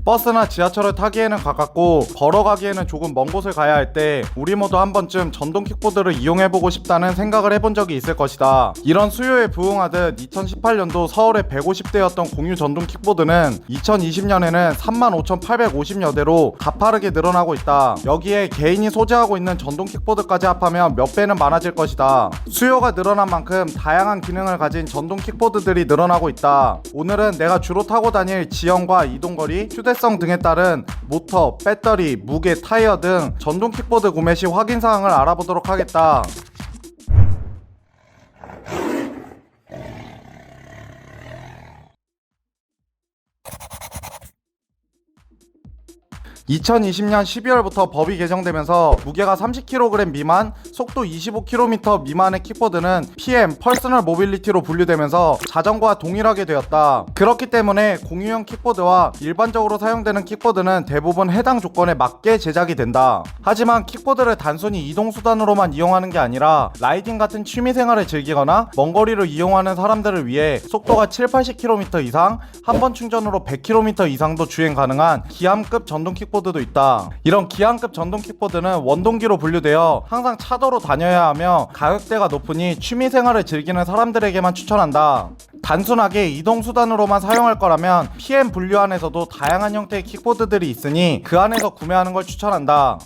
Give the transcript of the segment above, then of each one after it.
버스나 지하철을 타기에는 가깝고 걸어가기에는 조금 먼 곳을 가야 할 때 우리 모두 한 번쯤 전동 킥보드를 이용해보고 싶다는 생각을 해본 적이 있을 것이다. 이런 수요에 부응하듯 2018년도 서울에 150대였던 공유 전동 킥보드는 2020년에는 35,850여 대로 가파르게 늘어나고 있다. 여기에 개인이 소지하고 있는 전동 킥보드까지 합하면 몇 배는 많아질 것이다. 수요가 늘어난 만큼 다양한 기능을 가진 전동 킥보드들이 늘어나고 있다. 오늘은 내가 주로 타고 다닐 지형과 이동거리, 휴대성 등에 따른 모터, 배터리, 무게, 타이어 등 전동 킥보드 구매 시 확인사항을 알아보도록 하겠다. 2020년 12월부터 법이 개정되면서 무게가 30kg 미만, 속도 25km 미만의 킥보드는 PM, 퍼스널 모빌리티로 분류되면서 자전거와 동일하게 되었다. 그렇기 때문에 공유형 킥보드와 일반적으로 사용되는 킥보드는 대부분 해당 조건에 맞게 제작이 된다. 하지만 킥보드를 단순히 이동수단으로만 이용하는 게 아니라 라이딩 같은 취미생활을 즐기거나 먼 거리를 이용하는 사람들을 위해 속도가 7-80km 이상, 한 번 충전으로 100km 이상도 주행 가능한 기암급 전동 킥보드도 있다. 이런 기암급 전동 킥보드는 원동기로 분류되어 항상 차도로 다녀야 하며 가격대가 높으니 취미생활을 즐기는 사람들에게만 추천한다. 단순하게 이동수단으로만 사용할 거라면 PM 분류 안에서도 다양한 형태의 킥보드들이 있으니 그 안에서 구매하는 걸 추천한다.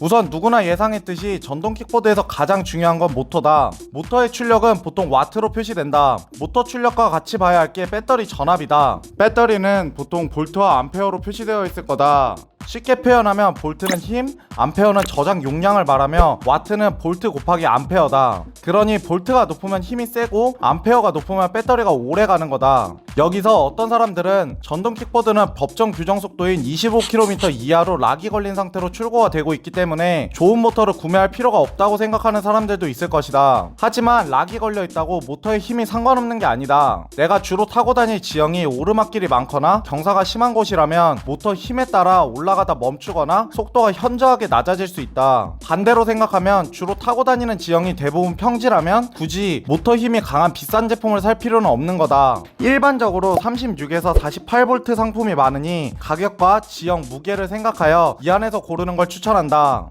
우선 누구나 예상했듯이 전동 킥보드에서 가장 중요한 건 모터다. 모터의 출력은 보통 와트로 표시된다. 모터 출력과 같이 봐야 할 게 배터리 전압이다. 배터리는 보통 볼트와 암페어로 표시되어 있을 거다. 쉽게 표현하면 볼트는 힘, 암페어는 저장 용량을 말하며 와트는 볼트 곱하기 암페어다. 그러니 볼트가 높으면 힘이 세고 암페어가 높으면 배터리가 오래 가는 거다. 여기서 어떤 사람들은 전동 킥보드는 법정 규정 속도인 25km 이하로 락이 걸린 상태로 출고가 되고 있기 때문에 좋은 모터를 구매할 필요가 없다고 생각하는 사람들도 있을 것이다. 하지만 락이 걸려 있다고 모터의 힘이 상관없는 게 아니다. 내가 주로 타고 다닐 지형이 오르막길이 많거나 경사가 심한 곳이라면 모터 힘에 따라 올라가다 멈추거나 속도가 현저하게 낮아질 수 있다. 반대로 생각하면 주로 타고 다니는 지형이 대부분 평지라면 굳이 모터 힘이 강한 비싼 제품을 살 필요는 없는 거다. 일반적으로 36에서 48V 상품이 많으니 가격과 지형, 무게를 생각하여 이 안에서 고르는 걸 추천한다.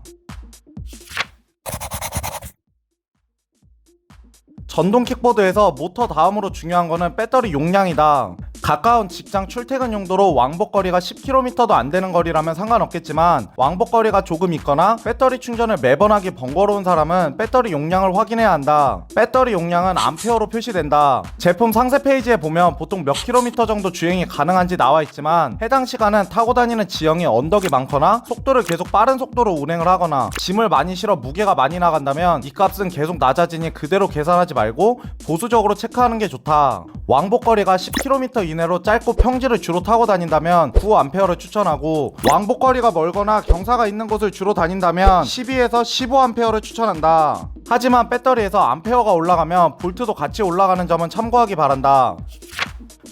전동 킥보드에서 모터 다음으로 중요한 거는 배터리 용량이다. 가까운 직장 출퇴근 용도로 왕복거리가 10km도 안 되는 거리라면 상관없겠지만 왕복거리가 조금 있거나 배터리 충전을 매번 하기 번거로운 사람은 배터리 용량을 확인해야 한다. 배터리 용량은 암페어로 표시된다. 제품 상세 페이지에 보면 보통 몇 킬로미터 정도 주행이 가능한지 나와 있지만 해당 시간은 타고 다니는 지형이 언덕이 많거나 속도를 계속 빠른 속도로 운행을 하거나 짐을 많이 실어 무게가 많이 나간다면 이 값은 계속 낮아지니 그대로 계산하지 말고 보수적으로 체크하는 게 좋다. 왕복거리가 10km 이내로 짧고 평지를 주로 타고 다닌다면 9A를 추천하고 왕복거리가 멀거나 경사가 있는 곳을 주로 다닌다면 12에서 15A를 추천한다. 하지만 배터리에서 암페어가 올라가면 볼트도 같이 올라가는 점은 참고하기 바란다.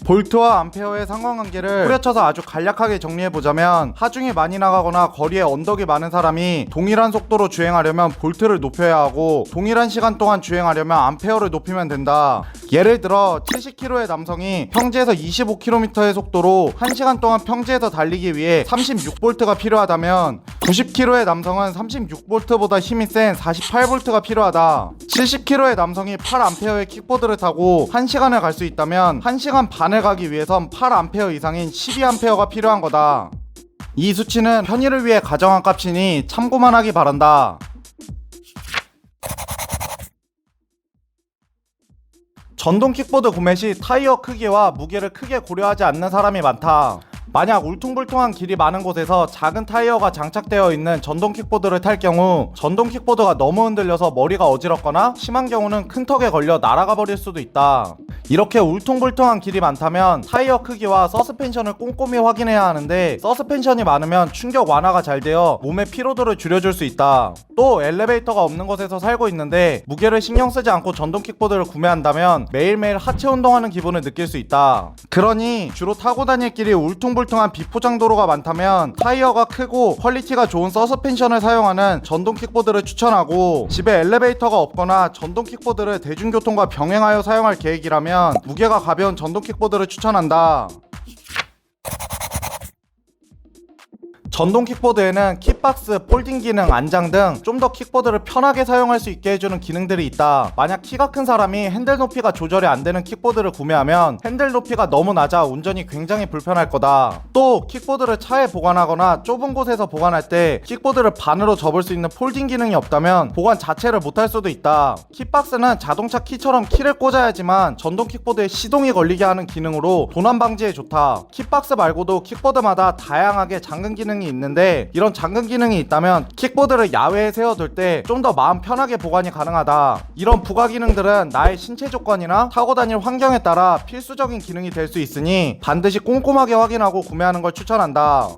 볼트와 암페어의 상관관계를 후려쳐서 아주 간략하게 정리해보자면 하중이 많이 나가거나 거리에 언덕이 많은 사람이 동일한 속도로 주행하려면 볼트를 높여야 하고 동일한 시간 동안 주행하려면 암페어를 높이면 된다. 예를 들어 70kg의 남성이 평지에서 25km의 속도로 1시간 동안 평지에서 달리기 위해 36V가 필요하다면 90kg의 남성은 36V보다 힘이 센 48V가 필요하다. 70kg의 남성이 8A의 킥보드를 타고 1시간을 갈 수 있다면 1시간 반을 가기 위해선 8A 이상인 12A가 필요한 거다. 이 수치는 편의를 위해 가정한 값이니 참고만 하기 바란다. 전동 킥보드 구매 시 타이어 크기와 무게를 크게 고려하지 않는 사람이 많다. 만약 울퉁불퉁한 길이 많은 곳에서 작은 타이어가 장착되어 있는 전동 킥보드를 탈 경우 전동 킥보드가 너무 흔들려서 머리가 어지럽거나 심한 경우는 큰 턱에 걸려 날아가 버릴 수도 있다. 이렇게 울퉁불퉁한 길이 많다면 타이어 크기와 서스펜션을 꼼꼼히 확인해야 하는데 서스펜션이 많으면 충격 완화가 잘 되어 몸의 피로도를 줄여줄 수 있다. 또 엘리베이터가 없는 곳에서 살고 있는데 무게를 신경 쓰지 않고 전동 킥보드를 구매한다면 매일매일 하체 운동하는 기분을 느낄 수 있다. 그러니 주로 타고 다닐 길이 울퉁불퉁 울퉁불퉁한 비포장 도로가 많다면 타이어가 크고 퀄리티가 좋은 서스펜션을 사용하는 전동 킥보드를 추천하고, 집에 엘리베이터가 없거나 전동 킥보드를 대중교통과 병행하여 사용할 계획이라면 무게가 가벼운 전동 킥보드를 추천한다. 전동 킥보드에는 킥박스, 폴딩 기능, 안장 등 좀 더 킥보드를 편하게 사용할 수 있게 해주는 기능들이 있다. 만약 키가 큰 사람이 핸들 높이가 조절이 안 되는 킥보드를 구매하면 핸들 높이가 너무 낮아 운전이 굉장히 불편할 거다. 또 킥보드를 차에 보관하거나 좁은 곳에서 보관할 때 킥보드를 반으로 접을 수 있는 폴딩 기능이 없다면 보관 자체를 못할 수도 있다. 킥박스는 자동차 키처럼 키를 꽂아야지만 전동 킥보드에 시동이 걸리게 하는 기능으로 도난 방지에 좋다. 킥박스 말고도 킥보드마다 다양하게 잠금 기능이 있는데, 이런 잠금 기능이 있다면 킥보드를 야외에 세워둘 때 좀 더 마음 편하게 보관이 가능하다. 이런 부가 기능들은 나의 신체 조건이나 타고 다닐 환경에 따라 필수적인 기능이 될 수 있으니 반드시 꼼꼼하게 확인하고 구매하는 걸 추천한다.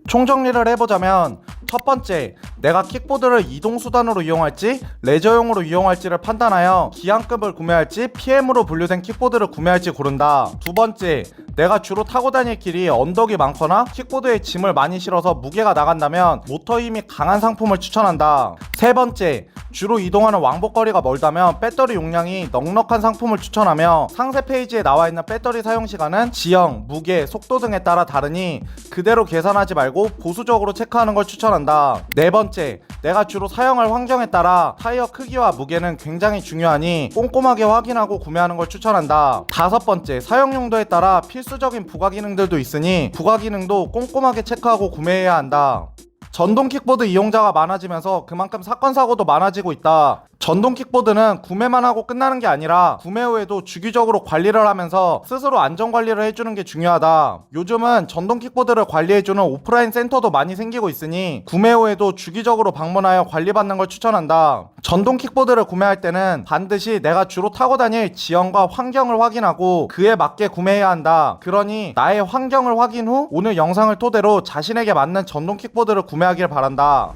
총정리를 해보자면, 첫 번째, 내가 킥보드를 이동수단으로 이용할지 레저용으로 이용할지를 판단하여 기한급을 구매할지 PM으로 분류된 킥보드를 구매할지 고른다. 두 번째, 내가 주로 타고 다닐 길이 언덕이 많거나 킥보드에 짐을 많이 실어서 무게가 나간다면 모터 힘이 강한 상품을 추천한다. 세 번째, 주로 이동하는 왕복거리가 멀다면 배터리 용량이 넉넉한 상품을 추천하며, 상세 페이지에 나와있는 배터리 사용시간은 지형, 무게, 속도 등에 따라 다르니 그대로 계산하지 말고 보수적으로 체크하는 걸 추천한다. 네 번째, 내가 주로 사용할 환경에 따라 타이어 크기와 무게는 굉장히 중요하니 꼼꼼하게 확인하고 구매하는 걸 추천한다. 다섯 번째, 사용 용도에 따라 필수적인 부가 기능들도 있으니 부가 기능도 꼼꼼하게 체크하고 구매해야 한다. 전동 킥보드 이용자가 많아지면서 그만큼 사건 사고도 많아지고 있다. 전동 킥보드는 구매만 하고 끝나는 게 아니라 구매 후에도 주기적으로 관리를 하면서 스스로 안전관리를 해주는 게 중요하다. 요즘은 전동 킥보드를 관리해주는 오프라인 센터도 많이 생기고 있으니 구매 후에도 주기적으로 방문하여 관리받는 걸 추천한다. 전동 킥보드를 구매할 때는 반드시 내가 주로 타고 다닐 지형과 환경을 확인하고 그에 맞게 구매해야 한다. 그러니 나의 환경을 확인 후 오늘 영상을 토대로 자신에게 맞는 전동 킥보드를 구매하길 바란다.